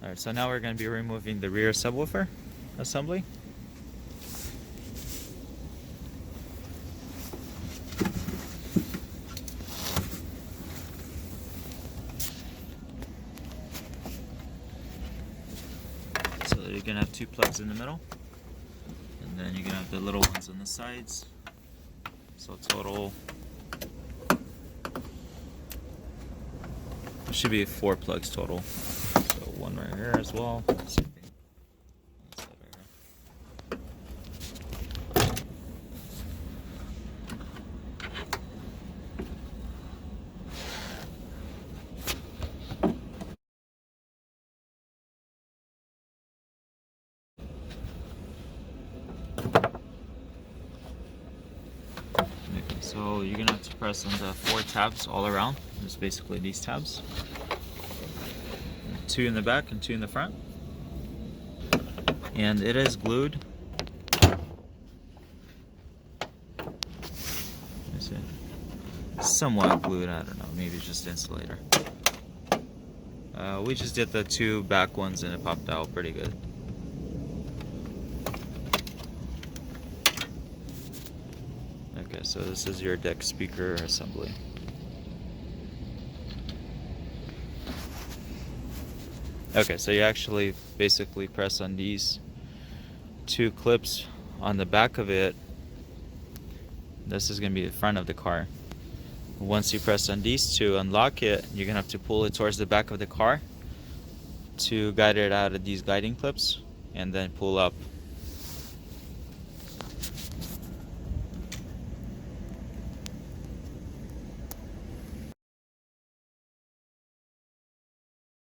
Alright, so now we're going to be removing the rear subwoofer assembly. So you're going to have two plugs in the middle, and then you're going to have the little ones on the sides. So total, it should be 4 plugs total. So one right here as well. Same thing. On the side right here. Okay, so you're gonna have to press on the 4 tabs all around. It's basically these tabs. 2 in the back and 2 in the front. And it is glued. Somewhat glued, I don't know, maybe it's just insulator. We just did the 2 back ones and it popped out pretty good. Okay, so this is your Deack speaker assembly. Okay, so you actually basically press on these 2 clips on the back of it. This is going to be the front of the car. Once you press on these 2, unlock it, you're going to have to pull it towards the back of the car to guide it out of these guiding clips, and then pull up